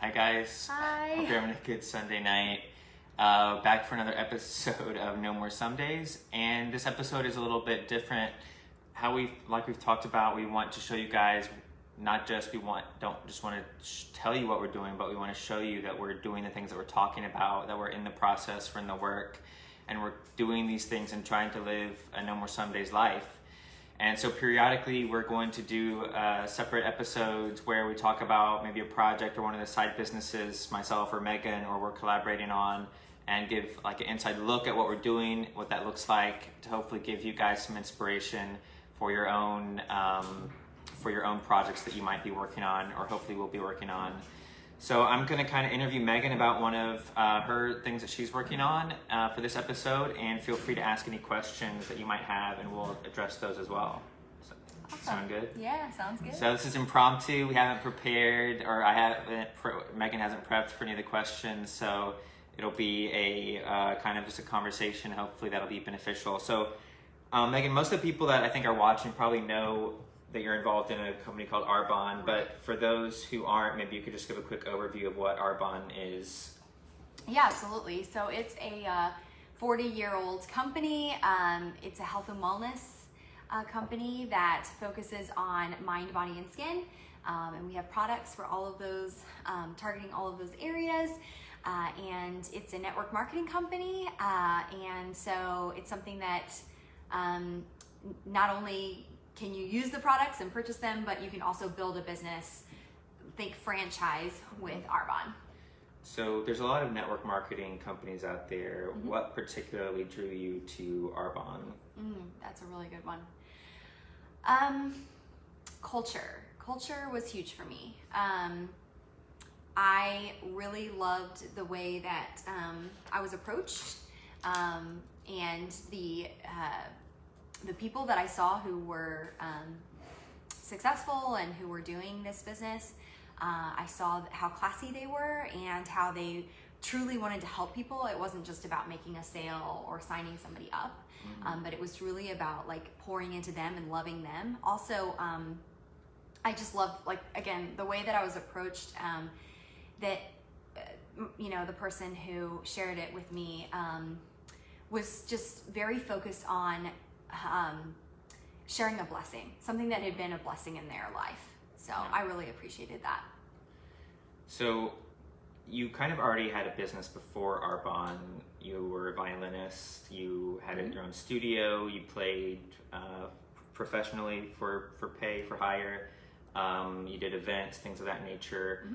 Hi guys. Hi. Hope you're having a good Sunday night. Back for another episode of No More Some Days, and this episode is a little bit different. Like we've talked about, we want to show you guys don't just want to tell you what we're doing, but we want to show you that we're doing the things that we're talking about, that we're in the process, we're in the work, and we're doing these things and trying to live a No More Some Days life. And so periodically we're going to do separate episodes where we talk about maybe a project or one of the side businesses myself or Megan or we're collaborating on, and give like an inside look at what we're doing, what that looks like, to hopefully give you guys some inspiration for your own projects that you might be working on or hopefully will be working on. So I'm going to kind of interview Megan about one of her things that she's working on for this episode, and feel free to ask any questions that you might have, and we'll address those as well. So, Awesome. Sound good? Yeah, sounds good. So this is impromptu. We haven't prepared, or Megan hasn't prepped for any of the questions, so it'll be a kind of just a conversation. Hopefully that'll be beneficial. So Megan, most of the people that I think are watching probably know that you're involved in a company called Arbonne, but for those who aren't, maybe you could just give a quick overview of what Arbonne is. Yeah, absolutely. So it's a 40-year-old company. It's a health and wellness company that focuses on mind, body, and skin. And we have products for all of those, targeting all of those areas. And it's a network marketing company. And so it's something that not only can you use the products and purchase them, but you can also build a business, think franchise, with Arbonne. So there's a lot of network marketing companies out there. Mm-hmm. What particularly drew you to Arbonne? That's a really good one. Culture was huge for me. I really loved the way that I was approached, and the people that I saw who were successful and who were doing this business. I saw how classy they were and how they truly wanted to help people. It wasn't just about making a sale or signing somebody up, but it was really about like pouring into them and loving them. Also, I just loved, like, again, the way that I was approached, that, the person who shared it with me was just very focused on sharing a blessing, something that had been a blessing in their life. So yeah. I really appreciated that. So you kind of already had a business before Arbonne. You were a violinist, you had your own studio, you played professionally for hire, you did events, things of that nature.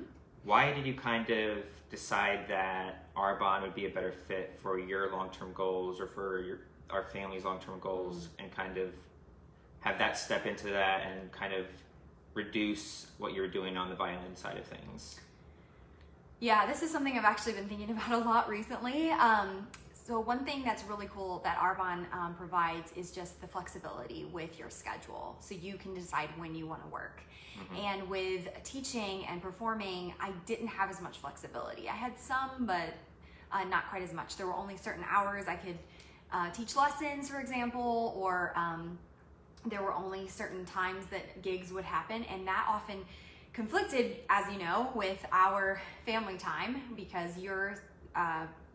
Why did you kind of decide that Arbonne would be a better fit for your long-term goals or for our family's long-term goals, and kind of have that step into that and kind of reduce what you were doing on the violin side of things? Yeah, this is something I've actually been thinking about a lot recently. So one thing that's really cool that Arbonne provides is just the flexibility with your schedule. So you can decide when you want to work. And with teaching and performing, I didn't have as much flexibility. I had some, but not quite as much. There were only certain hours I could teach lessons, for example, or there were only certain times that gigs would happen, and that often conflicted, as you know, with our family time, because your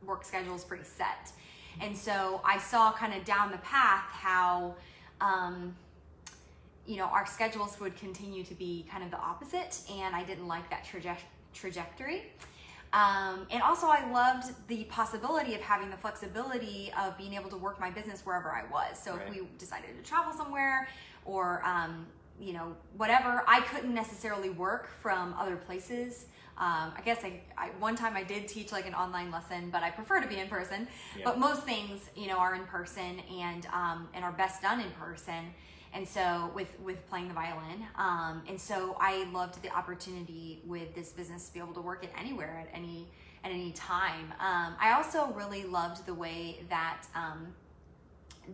work schedule is pretty set. And so I saw kind of down the path how our schedules would continue to be kind of the opposite, and I didn't like that trajectory. And also I loved the possibility of having the flexibility of being able to work my business wherever I was. So if we decided to travel somewhere or, whatever, I couldn't necessarily work from other places. I guess one time I did teach like an online lesson, but I prefer to be in person. Yeah. But most things, are in person and are best done in person. And so with playing the violin, and so I loved the opportunity with this business to be able to work it anywhere at any time. I also really loved the way that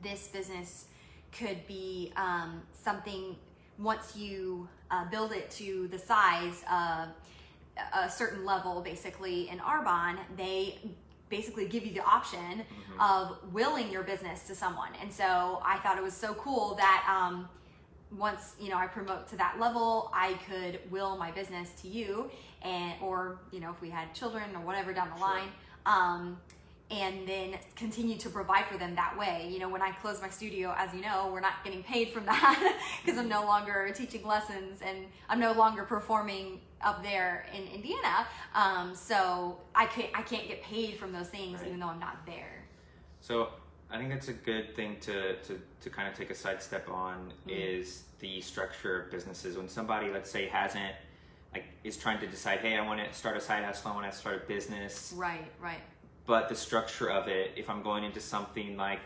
this business could be something, once you build it to the size of a certain level, basically in Arbonne, they basically give you the option of willing your business to someone. And so I thought it was so cool that once, I promote to that level, I could will my business to you, or if we had children or whatever down the Sure. line, and then continue to provide for them that way. When I close my studio, as you know, we're not getting paid from that because I'm no longer teaching lessons and I'm no longer performing up there in Indiana. So I can't get paid from those things, Right. even though I'm not there. So I think that's a good thing to kind of take a sidestep on, is the structure of businesses. When somebody, let's say, is trying to decide, hey, I want to start a side hustle, I want to start a business. Right. But the structure of it, if I'm going into something like,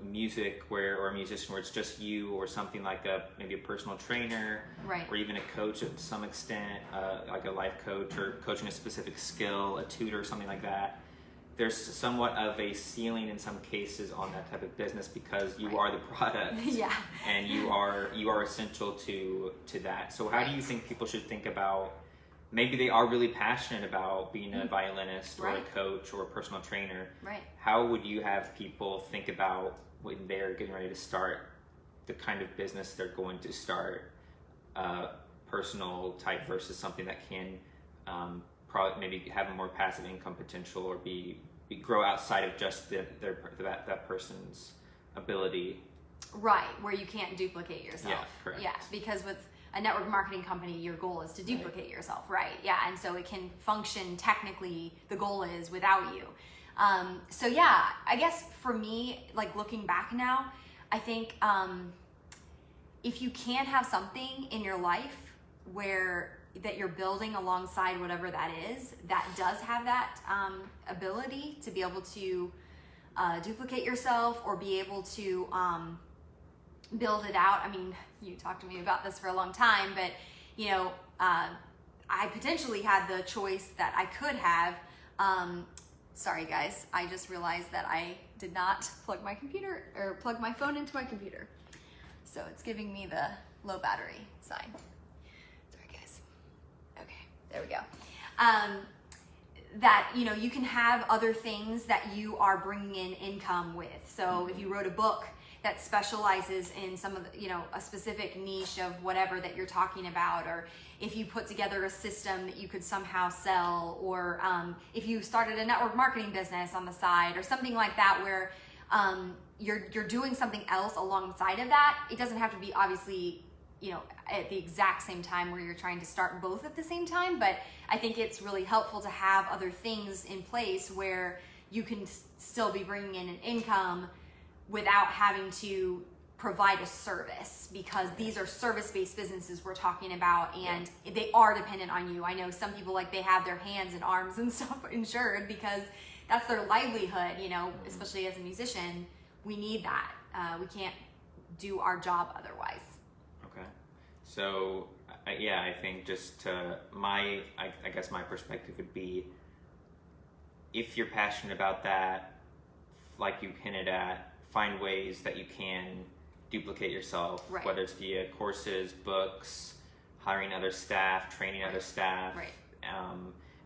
music or a musician where it's just you, or something like maybe a personal trainer, Right. or even a coach to some extent, like a life coach or coaching a specific skill, a tutor, something like that. There's somewhat of a ceiling in some cases on that type of business because you Right. are the product. Yeah. And you are essential to that. So how do you think people should think about, maybe they are really passionate about being a violinist or a Right. coach or a personal trainer. Right. How would you have people think about when they're getting ready to start the kind of business they're going to start, personal type versus something that can probably maybe have a more passive income potential, or grow outside of just that person's ability? Right, where you can't duplicate yourself. Yeah, correct. Yeah, because with a network marketing company, your goal is to duplicate yourself, right? Yeah, and so it can function technically, the goal is, without you. So yeah, I guess for me, like looking back now, I think if you can have something in your life that you're building alongside whatever that is, that does have that ability to be able to duplicate yourself or be able to build it out. I mean, you talked to me about this for a long time, but I potentially had the choice that I could have. Sorry guys, I just realized that I did not plug my phone into my computer. So it's giving me the low battery sign. Sorry guys. Okay, there we go. That you can have other things that you are bringing in income with. So if you wrote a book that specializes in some of the, a specific niche of whatever that you're talking about, or if you put together a system that you could somehow sell, or if you started a network marketing business on the side or something like that, where you're doing something else alongside of that. It doesn't have to be obviously at the exact same time where you're trying to start both at the same time, but I think it's really helpful to have other things in place where you can still be bringing in an income without having to provide a service, because these are service-based businesses we're talking about, and they are dependent on you. I know some people, like, they have their hands and arms and stuff insured because that's their livelihood, especially as a musician. We need that. We can't do our job otherwise. Okay. So, I think just I guess my perspective would be, if you're passionate about that, like you hinted at, find ways that you can duplicate yourself, Right. whether it's via courses, books, hiring other staff, training other staff, Right.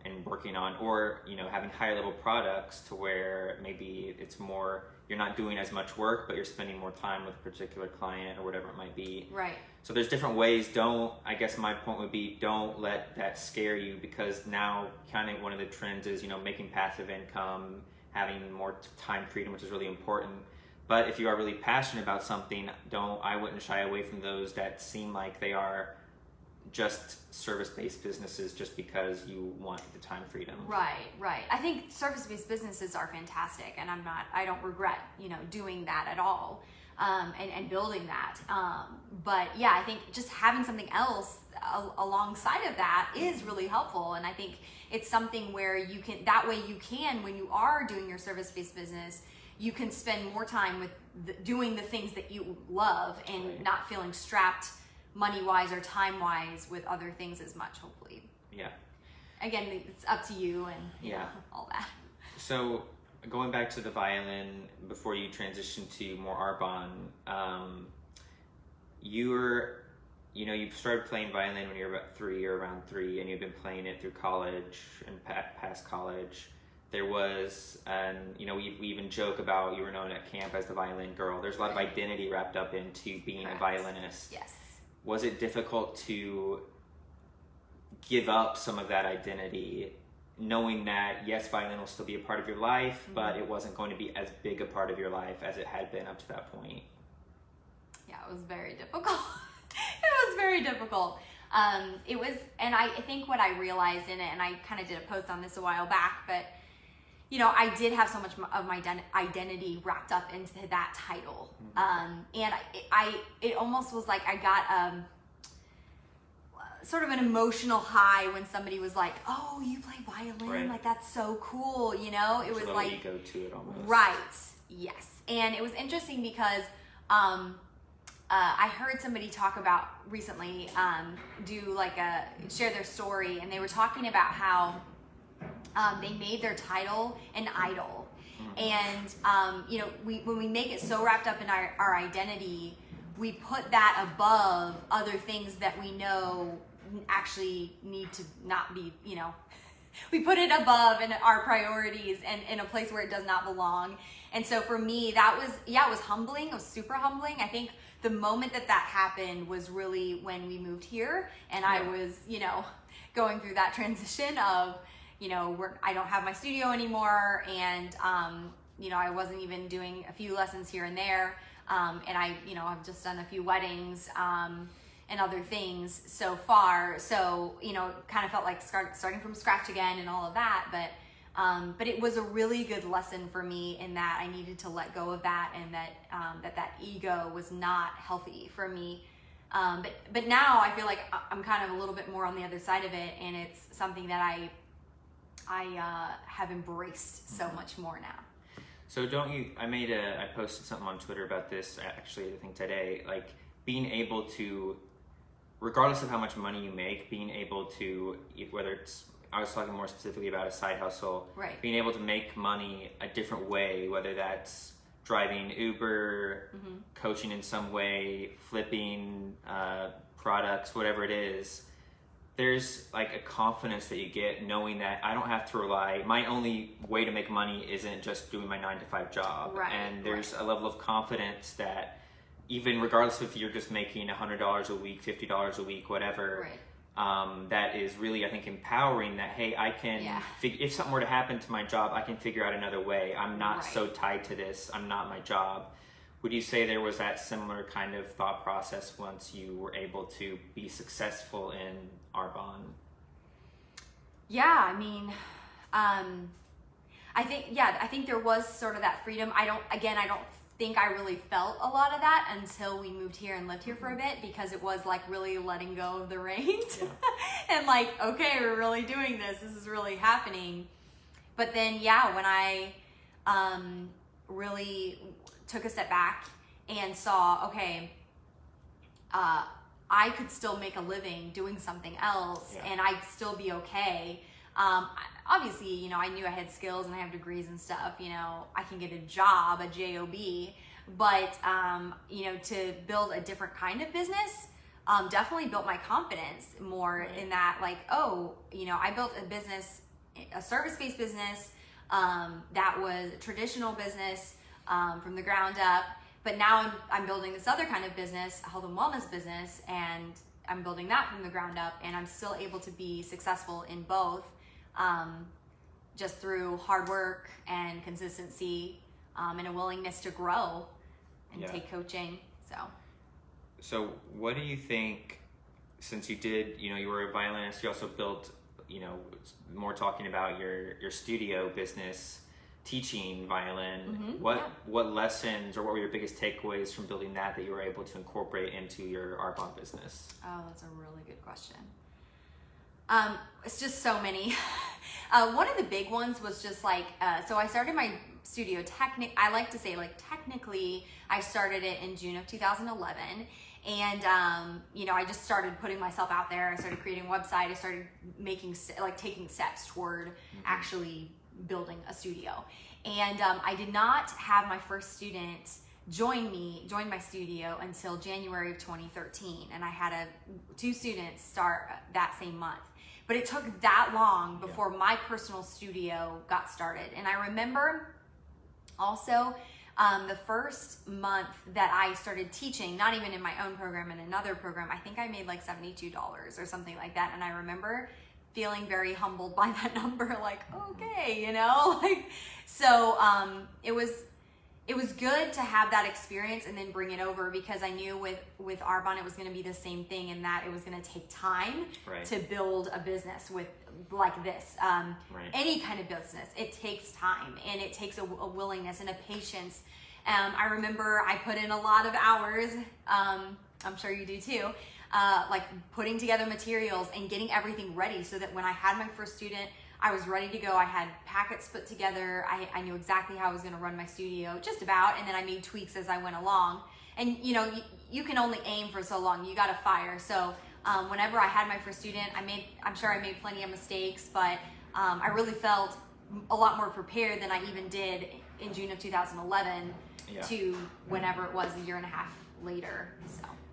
And working on, or having higher level products to where maybe it's more, you're not doing as much work, but you're spending more time with a particular client or whatever it might be. Right. So there's different ways. I guess my point would be, don't let that scare you, because now kind of one of the trends is, making passive income, having more time freedom, which is really important. But if you are really passionate about something, I wouldn't shy away from those that seem like they are just service-based businesses just because you want the time freedom. Right. I think service-based businesses are fantastic, and I don't regret, doing that at all, and building that. But yeah, I think just having something else alongside of that is really helpful, and I think it's something where that way you can, when you are doing your service-based business, you can spend more time with doing the things that you love, and Right. not feeling strapped money-wise or time-wise with other things as much, hopefully. Yeah. Again, it's up to you and all that. So going back to the violin, before you transition to more Arbonne, you started playing violin when you were around three, and you've been playing it through college and past college. There was, we even joke about you were known at camp as the violin girl. There's a lot of identity wrapped up into being Correct. a violinist. Yes. was it difficult to give up some of that identity, knowing that yes, violin will still be a part of your life, but it wasn't going to be as big a part of your life as it had been up to that point? Yeah, it was very difficult. It was very difficult. It was, and I think what I realized in it, and I kind of did a post on this a while back, but you know, I did have so much of my identity wrapped up into that title. And it almost was like I got sort of an emotional high when somebody was like, "Oh, you play violin? Right. Like that's so cool," you know? It was like ego to it almost. Right. Yes. And it was interesting because I heard somebody talk about recently, share their story, and they were talking about how they made their title an idol. And, you know, when we make it so wrapped up in our identity, we put that above other things that we know actually need to not be, you know, we put it above in our priorities and in a place where it does not belong. And so for me, that was, it was humbling. It was super humbling. I think the moment that happened was really when we moved here, and I was, you know, going through that transition of, you know, I don't have my studio anymore, and you know, I wasn't even doing a few lessons here and there, and I, you know, I've just done a few weddings and other things so far. So, you know, kind of felt like starting from scratch again and all of that, but it was a really good lesson for me in that I needed to let go of that, and that ego was not healthy for me. But now I feel like I'm kind of a little bit more on the other side of it, and it's something that I have embraced so much more now. So I posted something on Twitter about this, actually, I think today, like being able to, regardless of how much money you make, being able to, whether it's, I was talking more specifically about a side hustle, right, being able to make money a different way, whether that's driving Uber, coaching in some way, flipping products, whatever it is. There's like a confidence that you get knowing that I don't have to rely, my only way to make money isn't just doing my 9-to-5 job. Right, and there's a level of confidence that even regardless if you're just making $100 a week, $50 a week, whatever, that is really, I think, empowering that, hey, I can, if something were to happen to my job, I can figure out another way. I'm not so tied to this. I'm not my job. Would you say there was that similar kind of thought process once you were able to be successful in Arbonne? Yeah, I mean, I think there was sort of that freedom. I don't think I really felt a lot of that until we moved here and lived here for a bit, because it was like really letting go of the reins and like, okay, we're really doing this. This is really happening. But then, when I really took a step back and saw, okay, I could still make a living doing something else and I'd still be okay. Obviously, you know, I knew I had skills and I have degrees and stuff, you know, I can get a job, a job, but, you know, to build a different kind of business, definitely built my confidence more in that, like, oh, you know, I built a business, a service-based business, that was a traditional business, from the ground up, but now I'm building this other kind of business, a health and wellness business, and I'm building that from the ground up, and I'm still able to be successful in both, just through hard work and consistency, and a willingness to grow and take coaching. So what do you think, since you did, you know, you were a violinist, you also built, you know, more talking about your studio business, teaching violin, what lessons or what were your biggest takeaways from building that you were able to incorporate into your Arbonne business? Oh, that's a really good question. It's just so many. One of the big ones was just like, so I started my studio, I like to say, like, technically I started it in June of 2011. And, you know, I just started putting myself out there. I started creating a website. I started taking steps toward actually building a studio. And I did not have my first student join my studio until January of 2013. And I had 2 students start that same month. But it took that long before my personal studio got started. And I remember also The first month that I started teaching, not even in my own program, in another program, I think I made like $72 or something like that. And I remember feeling very humbled by that number, like, okay, you know, like, so it was good to have that experience and then bring it over, because I knew with Arbonne it was going to be the same thing, in that it was going to take time to build a business with like this. Any kind of business, it takes time, and it takes a willingness and a patience. I remember I put in a lot of hours. I'm sure you do too. Like putting together materials and getting everything ready so that when I had my first student, I was ready to go. I had packets put together. I knew exactly how I was going to run my studio, just about, and then I made tweaks as I went along. And you know, you can only aim for so long. You got to fire. So whenever I had my first student, I'm sure I made plenty of mistakes, but I really felt a lot more prepared than I even did in June of 2011 to whenever it was a year and a half later.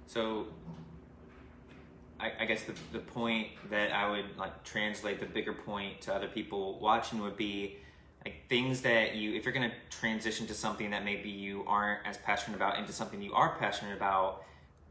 So I guess the point that I would like translate the bigger point to other people watching would be like things that if you're going to transition to something that maybe you aren't as passionate about into something you are passionate about,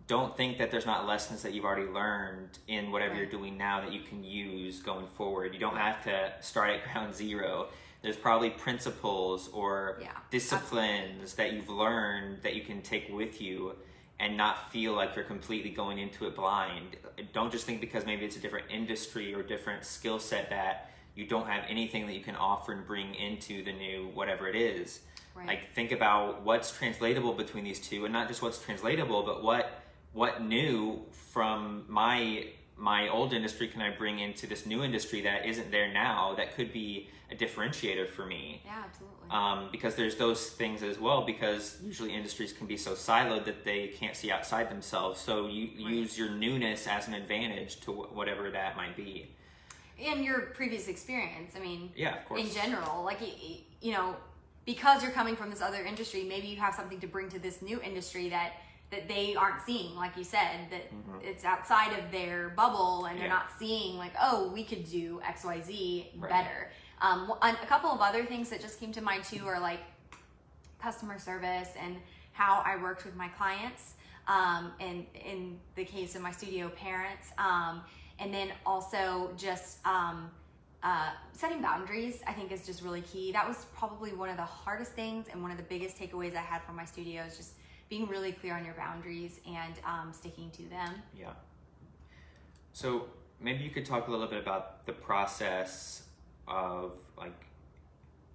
don't think that there's not lessons that you've already learned in whatever you're doing now that you can use going forward. You don't have to start at ground zero. There's probably principles or disciplines that you've learned that you can take with you and not feel like you're completely going into it blind. Don't just think because maybe it's a different industry or different skill set that you don't have anything that you can offer and bring into the new whatever it is. Like think about what's translatable between these two, and not just what's translatable, but what new from my old industry can I bring into this new industry that isn't there now that could be a differentiator for me. Yeah, absolutely. Because there's those things as well, because usually industries can be so siloed that they can't see outside themselves. So you use your newness as an advantage to whatever that might be. And your previous experience, I mean, of course. In general, like, you know, because you're coming from this other industry, maybe you have something to bring to this new industry that they aren't seeing, like you said, that it's outside of their bubble, and they're not seeing like, oh, we could do XYZ better. A couple of other things that just came to mind too are like customer service and how I worked with my clients, and in the case of my studio, parents, and then also just setting boundaries, I think, is just really key. That was probably one of the hardest things and one of the biggest takeaways I had from my studio, is just being really clear on your boundaries and sticking to them. Yeah. So maybe you could talk a little bit about the process of like,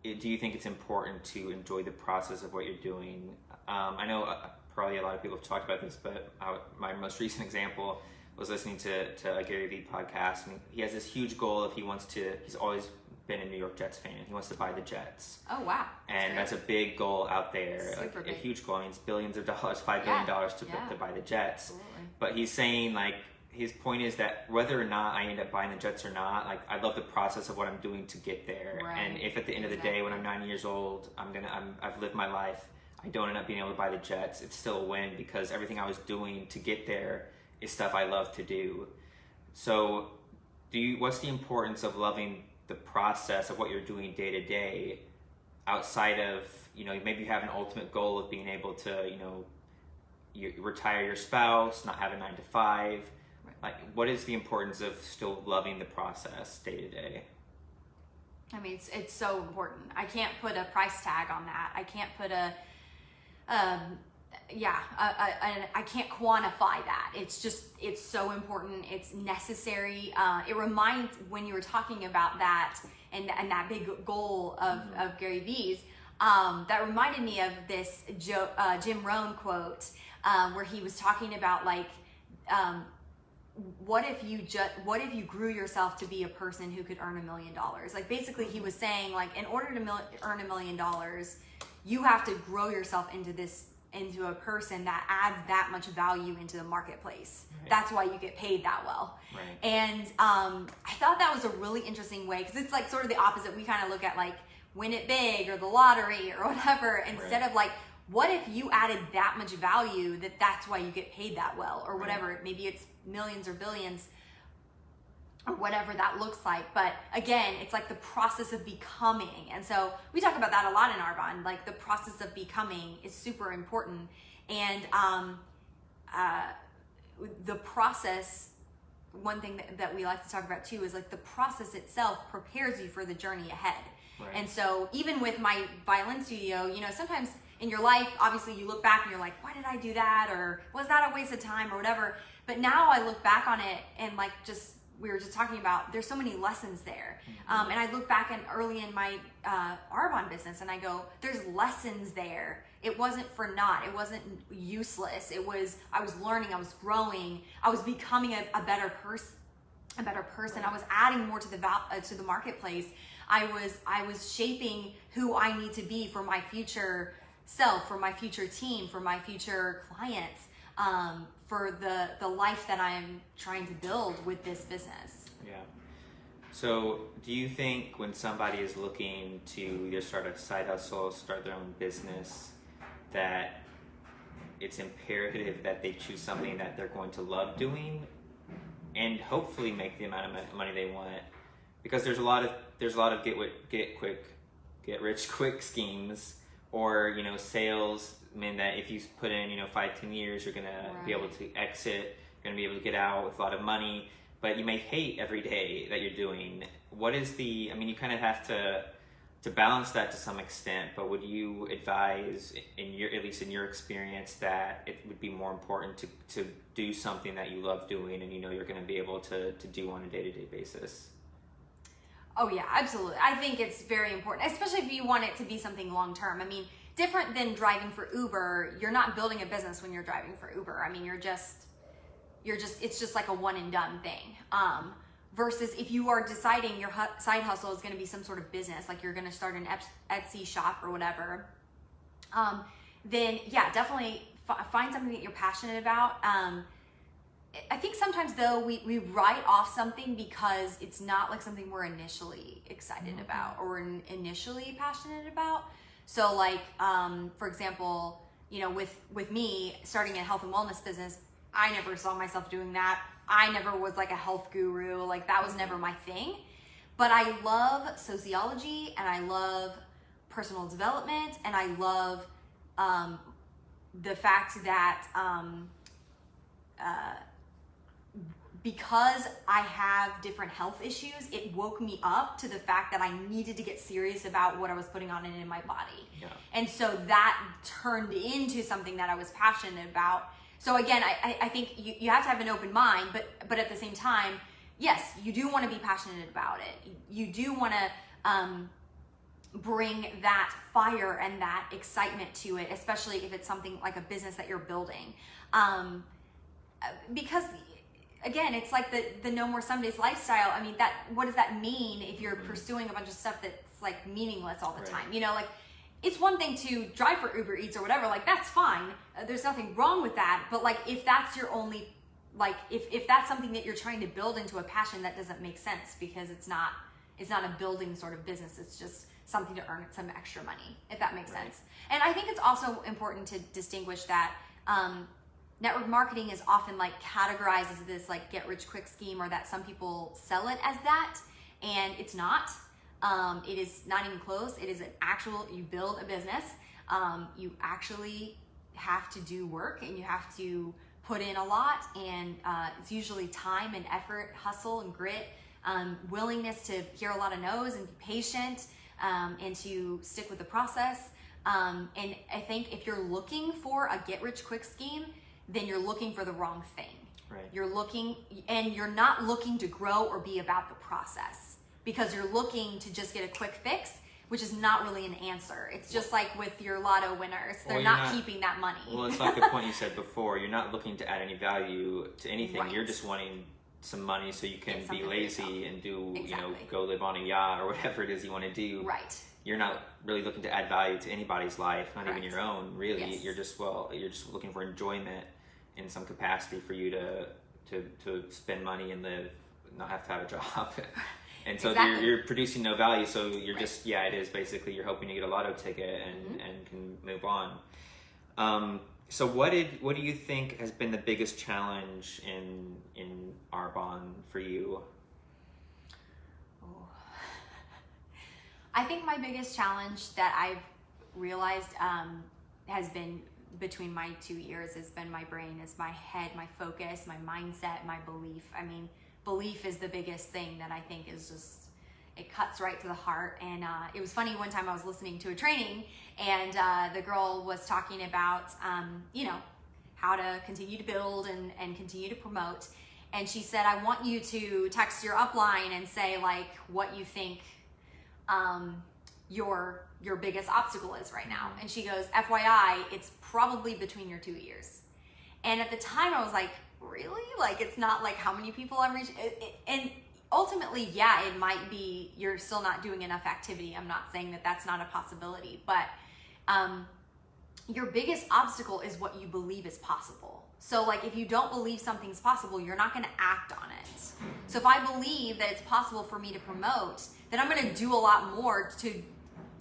do you think it's important to enjoy the process of what you're doing? I know probably a lot of people have talked about this, but my most recent example was listening to a Gary Vee podcast, and he has this huge goal of he's always been a New York Jets fan. He wants to buy the Jets. Oh, wow. That's a big goal out there. Super big. A huge goal. I mean, it's billions of dollars, $5 billion to buy the Jets. Absolutely. But he's saying like, his point is that whether or not I end up buying the Jets or not, like I love the process of what I'm doing to get there. And if at the end of the day, when I'm 90 years old, I've lived my life, I don't end up being able to buy the Jets, it's still a win, because everything I was doing to get there is stuff I love to do. So what's the importance of loving the process of what you're doing day to day, outside of, you know, maybe you have an ultimate goal of being able to, you know, you retire your spouse, not have a 9 to 5. Like, what is the importance of still loving the process day to day? I mean, it's so important. I can't put a price tag on that. I can't put I can't quantify that. It's so important. It's necessary. It reminds, when you were talking about that and that big goal of Gary Vee's, that reminded me of this Jim Rohn quote, where he was talking about like, what if you grew yourself to be a person who could earn $1 million? Like, basically he was saying, like, in order to earn $1 million, you have to grow yourself into a person that adds that much value into the marketplace. That's why you get paid that well. And I thought that was a really interesting way, because it's like sort of the opposite. We kind of look at like win it big or the lottery or whatever, instead of like, what if you added that much value that's why you get paid that well, or whatever. Maybe it's millions or billions. or whatever that looks like. But again, it's like the process of becoming. And so we talk about that a lot in Arbonne, like the process of becoming is super important. And the process, one thing that we like to talk about too is like the process itself prepares you for the journey ahead. Right. And so even with my violin studio, you know, sometimes in your life, obviously you look back and you're like, why did I do that? Or was that a waste of time or whatever? But now I look back on it and like we were just talking about, there's so many lessons there. Mm-hmm. And I look back early in my Arbonne business and I go, there's lessons there. It wasn't for naught. It wasn't useless. I was learning, I was growing, I was becoming a better person. I was adding more to the marketplace. I was shaping who I need to be for my future self, for my future team, for my future clients, for the life that I'm trying to build with this business. Yeah. So do you think when somebody is looking to either start a side hustle, start their own business, that it's imperative that they choose something that they're going to love doing and hopefully make the amount of money they want? Because there's a lot of get rich quick schemes, or, you know, salesmen that if you put in, you know, 5-10 years, you're gonna be able to exit, you're gonna be able to get out with a lot of money, but you may hate every day that you're doing. What is you kind of have to balance that to some extent, but would you advise, at least in your experience, that it would be more important to do something that you love doing and you know you're going to be able to do on a day-to-day basis? Oh yeah, absolutely. I think it's very important, especially if you want it to be something long-term. I mean, different than driving for Uber, you're not building a business when you're driving for Uber. I mean, it's just like a one and done thing. Versus if you are deciding your side hustle is going to be some sort of business, like you're going to start an Etsy shop or whatever, then yeah, definitely find something that you're passionate about. I think sometimes though we write off something because it's not like something we're initially excited about or initially passionate about. So like, for example, you know, with me starting a health and wellness business, I never saw myself doing that. I never was like a health guru. Like that was never my thing. But I love sociology and I love personal development and I love the fact that because I have different health issues, it woke me up to the fact that I needed to get serious about what I was putting on and in my body. Yeah. And so that turned into something that I was passionate about. So again, I think you have to have an open mind, but at the same time, yes, you do want to be passionate about it. You do want to bring that fire and that excitement to it, especially if it's something like a business that you're building. Because again, it's like the No More Some Days lifestyle. I mean, what does that mean if you're pursuing a bunch of stuff that's like meaningless all the time? You know, like it's one thing to drive for Uber Eats or whatever, like that's fine. There's nothing wrong with that. But like if that's your only, like if that's something that you're trying to build into a passion, that doesn't make sense because it's not a building sort of business. It's just something to earn some extra money, if that makes sense. And I think it's also important to distinguish that network marketing is often like categorized as this like get rich quick scheme, or that some people sell it as that, and it's not. It is not even close. It is an actual, you build a business, you actually have to do work and you have to put in a lot, and it's usually time and effort, hustle and grit, willingness to hear a lot of no's and be patient, and to stick with the process. And I think if you're looking for a get rich quick scheme, then you're looking for the wrong thing. Right. You're not looking to grow or be about the process, because you're looking to just get a quick fix, which is not really an answer. It's just like with your lotto winners. They're not keeping that money. Well, it's like the point you said before. You're not looking to add any value to anything. Right. You're just wanting some money so you can be lazy and do, you know, go live on a yacht or whatever it is you want to do. Right. You're not really looking to add value to anybody's life, not even your own, really. Yes. You're just looking for enjoyment in some capacity for you to spend money and live, not have to have a job. And so you're producing no value, so you're just, it is basically you're hoping to get a lotto ticket and can move on. So what do you think has been the biggest challenge in Arbonne for you? I think my biggest challenge that I've realized has been between my 2 ears has been my brain, is my head, my focus, my mindset, my belief. I mean, belief is the biggest thing that I think is just, it cuts right to the heart. And it was funny, one time I was listening to a training, and the girl was talking about, how to continue to build and continue to promote. And she said, I want you to text your upline and say like what you think your biggest obstacle is right now. And she goes, FYI, it's probably between your 2 ears. And at the time I was like, really? Like, it's not like how many people I'm reaching. And ultimately, yeah, it might be you're still not doing enough activity. I'm not saying that that's not a possibility, but your biggest obstacle is what you believe is possible. So like, if you don't believe something's possible, you're not going to act on it. So if I believe that it's possible for me to promote, then I'm going to do a lot more to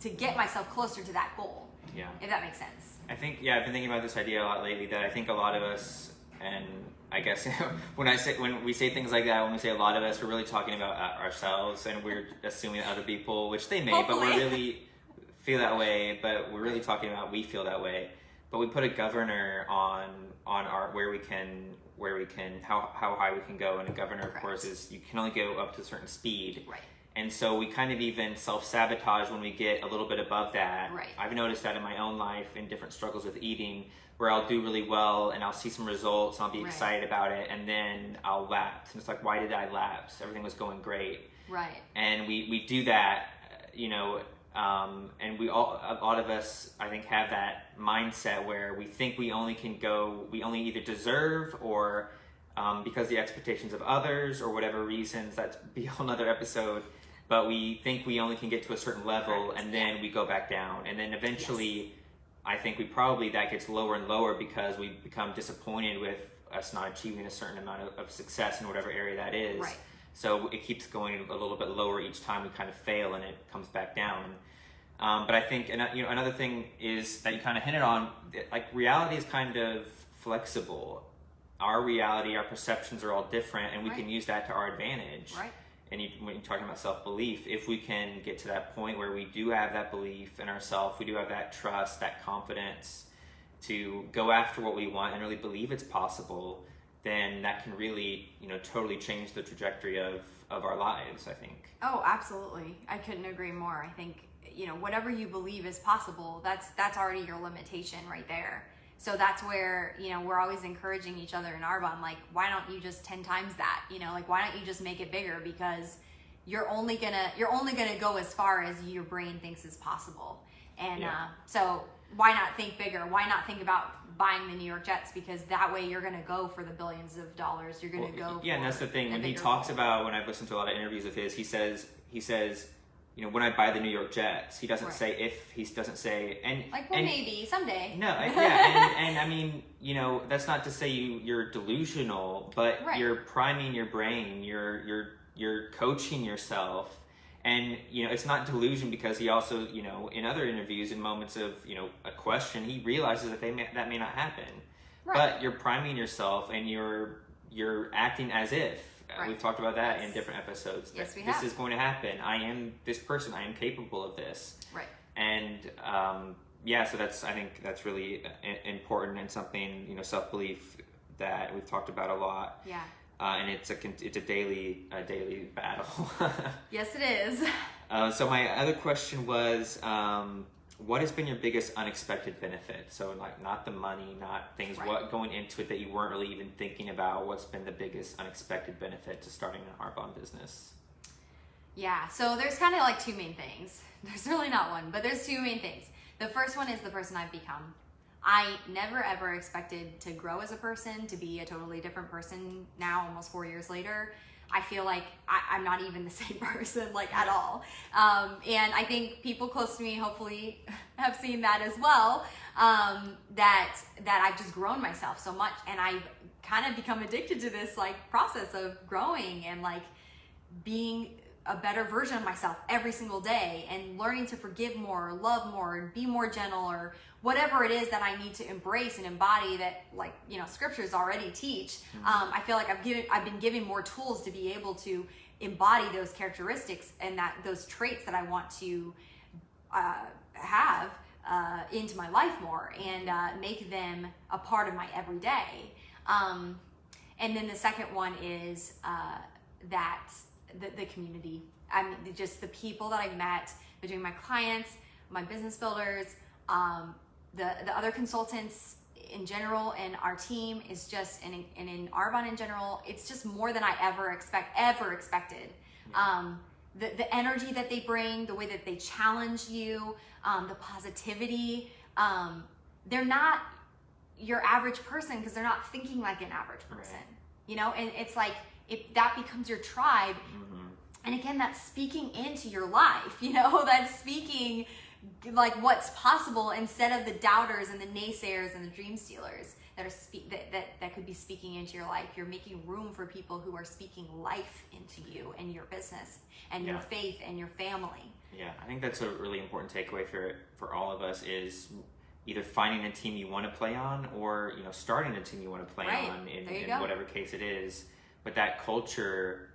get myself closer to that goal. Yeah. If that makes sense. I think, yeah, I've been thinking about this idea a lot lately, that I think a lot of us, and I guess when we say things like that, when we say a lot of us, we're really talking about ourselves, and we're assuming that other people, which they may, Hopefully. but we really feel that way, but we're really talking about we feel that way. But we put a governor on our how high we can go, and a governor, of course, is you can only go up to a certain speed. Right. And so we kind of even self-sabotage when we get a little bit above that. Right. I've noticed that in my own life, in different struggles with eating, where I'll do really well and I'll see some results and I'll be Right. excited about it, and then I'll lapse. And it's like, why did I lapse? Everything was going great. Right. And we do that, and a lot of us, I think, have that mindset where we think we only either deserve or because the expectations of others or whatever reasons, that's be a whole nother episode, but we think we only can get to a certain level, and then we go back down. And then eventually, yes. I think that gets lower and lower because we become disappointed with us not achieving a certain amount of success in whatever area that is. Right. So it keeps going a little bit lower each time we kind of fail, and it comes back down. But I think another thing is that you kind of hinted on, like, reality is kind of flexible. Our reality, our perceptions are all different, and we Right. can use that to our advantage. Right. And when you're talking about self-belief, if we can get to that point where we do have that belief in ourselves, we do have that trust, that confidence to go after what we want and really believe it's possible, then that can really, totally change the trajectory of our lives, I think. Oh, absolutely. I couldn't agree more. I think, whatever you believe is possible, that's already your limitation right there. So that's where, we're always encouraging each other in Arbonne, like, why don't you just 10 times that? Like, why don't you just make it bigger? Because you're only gonna go as far as your brain thinks is possible. And Yeah. So why not think bigger? Why not think about buying the New York Jets? Because that way you're gonna go for the billions of dollars. You're gonna go for and that's the thing. a When he bigger talks goal. about, when I've listened to a lot of interviews of his, he says, when I buy the New York Jets, he doesn't Right. say if, he doesn't say, and Like, well, and, maybe someday. No, and I mean, that's not to say you're delusional, but Right. you're priming your brain, you're coaching yourself, and it's not delusion, because he also, in other interviews, in moments of a question, he realizes that that may not happen, Right. but you're priming yourself, and you're acting as if. Right. We've talked about that Yes. in different episodes. Yes, that we this have. is going to happen. I am this person. I am capable of this. Right. And so I think that's really important, and something, self-belief, that we've talked about a lot. Yeah. And it's a daily battle. Yes, it is. So my other question was, what has been your biggest unexpected benefit? So, like, not the money, not things, Right. what going into it that you weren't really even thinking about. What's been the biggest unexpected benefit to starting an Arbonne business? Yeah, so there's kind of like two main things. There's really not one, but there's two main things. The first one is the person I've become. I never ever expected to grow as a person, to be a totally different person now, almost 4 years later. I feel like I'm not even the same person, like, at all. And I think people close to me hopefully have seen that as well, that I've just grown myself so much, and I've kind of become addicted to this, like, process of growing and, like, being a better version of myself every single day, and learning to forgive more, love more, and be more gentle, or whatever it is that I need to embrace and embody that, like, scriptures already teach. I feel like I've been given more tools to be able to embody those characteristics and those traits that I want to have into my life more, and make them a part of my everyday. And then the second one is that the community. I mean, just the people that I've met between my clients, my business builders, the other consultants in general, and our team is just, and in Arbonne in general, it's just more than I ever expected. The energy that they bring, the way that they challenge you, the positivity. They're not your average person because they're not thinking like an average person, you know. And it's like, if that becomes your tribe, and again, that's speaking into your life, you know, that's speaking like what's possible, instead of the doubters and the naysayers and the dream stealers that are that could be speaking into your life. You're making room for people who are speaking life into you and your business and your faith and your family. Yeah, I think that's a really important takeaway for all of us, is either finding a team you want to play on, or, you know, starting a team you want to play on in whatever case it is. But that culture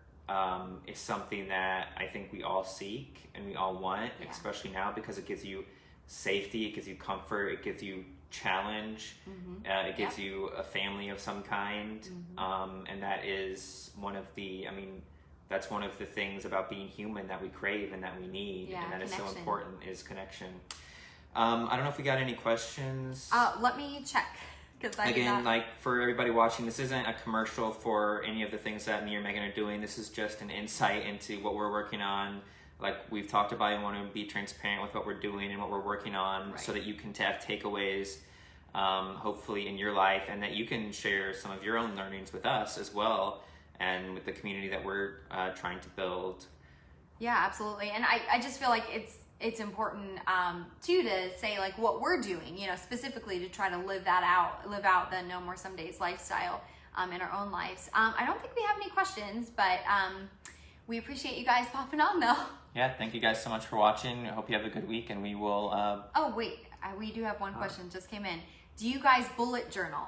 is something that I think we all seek and we all want, especially now, because it gives you safety, it gives you comfort, it gives you challenge, it gives you a family of some kind, and that is one of the, I mean, that's one of the things about being human that we crave and that we need, and that is so important, is connection. I don't know if we got any questions. Let me check. Again, like, for everybody watching, this isn't a commercial for any of the things that me or Megan are doing. This is just an insight into what we're working on. Like we've talked about, I want to be transparent with what we're doing and what we're working on, so that you can have takeaways, hopefully, in your life, and that you can share some of your own learnings with us as well, and with the community that we're trying to build. Yeah, absolutely. And I just feel like it's important too to say like what we're doing, you know, specifically to try to live out the No More Some Days lifestyle in our own lives. I don't think we have any questions, but we appreciate you guys popping on though. Yeah, thank you guys so much for watching. I hope you have a good week, and we will... Oh, wait, we do have one question just came in. Do you guys bullet journal?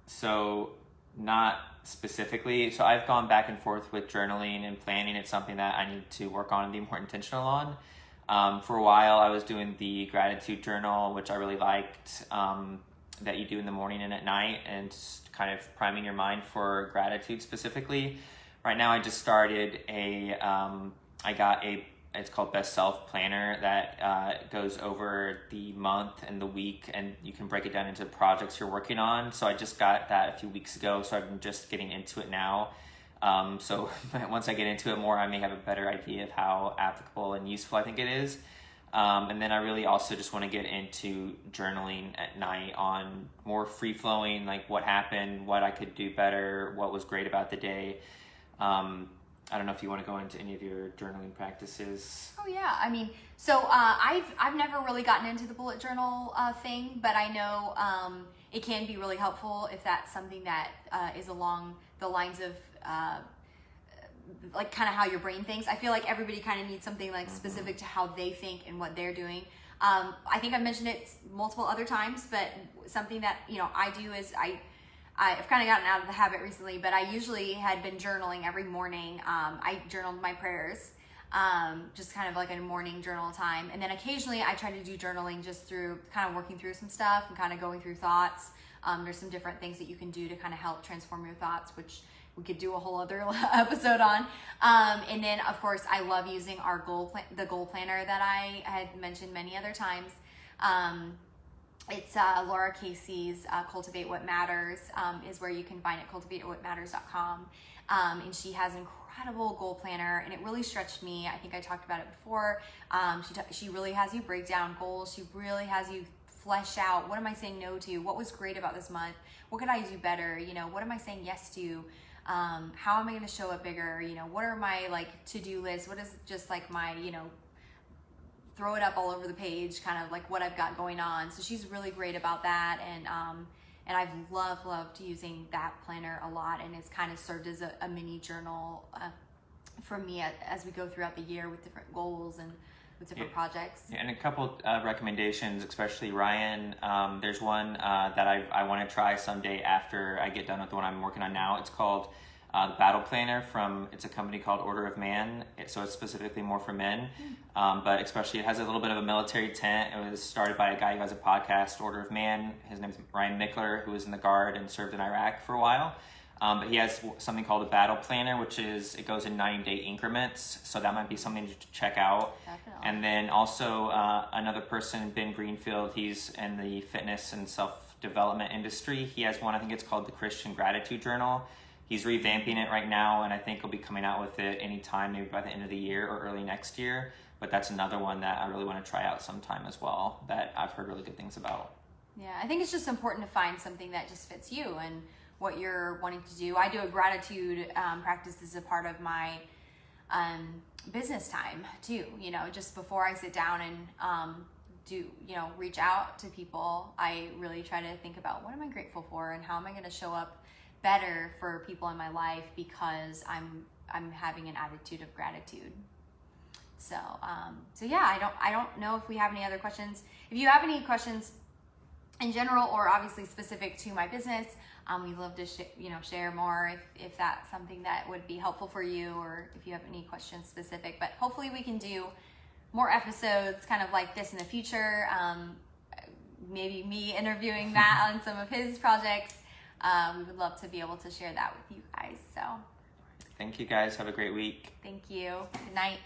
So, not specifically. So I've gone back and forth with journaling and planning. It's something that I need to work on and be more intentional on. For a while, I was doing the gratitude journal, which I really liked, that you do in the morning and at night, and just kind of priming your mind for gratitude specifically. Right now, I just started it's called Best Self Planner, that goes over the month and the week, and you can break it down into projects you're working on. So I just got that a few weeks ago, so I'm just getting into it now. So once I get into it more, I may have a better idea of how applicable and useful I think it is. And then I really also just want to get into journaling at night on more free-flowing, like what happened, what I could do better, what was great about the day. I don't know if you want to go into any of your journaling practices. Oh yeah, I mean, so I've never really gotten into the bullet journal thing, but I know it can be really helpful if that's something that is along the lines of like kind of how your brain thinks. I feel like everybody kind of needs something like specific to how they think and what they're doing. I think I've mentioned it multiple other times, but something that, you know, I do is I've kind of gotten out of the habit recently, but I usually had been journaling every morning. I journaled my prayers, just kind of like a morning journal time. And then occasionally I try to do journaling just through kind of working through some stuff and kind of going through thoughts. There's some different things that you can do to kind of help transform your thoughts, which we could do a whole other episode on. And then of course I love using the goal planner that I had mentioned many other times. It's Laura Casey's Cultivate What Matters is where you can find it, cultivatewhatmatters.com. And she has an incredible goal planner, and it really stretched me. I think I talked about it before. She really has you break down goals. She really has you flesh out, what am I saying no to? What was great about this month? What could I do better? You know, what am I saying yes to? How am I going to show up bigger? You know, what are my like to-do lists? What is just like my, you know, throw it up all over the page, kind of like what I've got going on. So she's really great about that, and I've loved using that planner a lot, and it's kind of served as a mini journal for me as we go throughout the year with different goals and with different projects. Yeah, and a couple recommendations, especially Ryan. There's one that I want to try someday after I get done with the one I'm working on now. It's called the battle planner it's a company called Order of Man. So it's specifically more for men, but especially it has a little bit of a military tint. It was started by a guy who has a podcast, Order of Man. His name's Ryan Mickler, who was in the Guard and served in Iraq for a while. But he has something called a battle planner, which it goes in 90-day increments. So that might be something to check out. Definitely. And then also another person, Ben Greenfield, he's in the fitness and self-development industry. He has one, I think it's called the Christian Gratitude Journal. He's revamping it right now, and I think he'll be coming out with it anytime, maybe by the end of the year or early next year. But that's another one that I really want to try out sometime as well, that I've heard really good things about. Yeah, I think it's just important to find something that just fits you and what you're wanting to do. I do a gratitude practice as a part of my business time too. Just before I sit down and reach out to people, I really try to think about what am I grateful for and how am I going to show up better for people in my life because I'm having an attitude of gratitude. So yeah, I don't know if we have any other questions. If you have any questions in general or obviously specific to my business, we'd love to share more if that's something that would be helpful for you, or if you have any questions specific. But hopefully we can do more episodes kind of like this in the future. Maybe me interviewing Matt on some of his projects. We would love to be able to share that with you guys. So Thank you guys. Have a great week. thank you. Good night.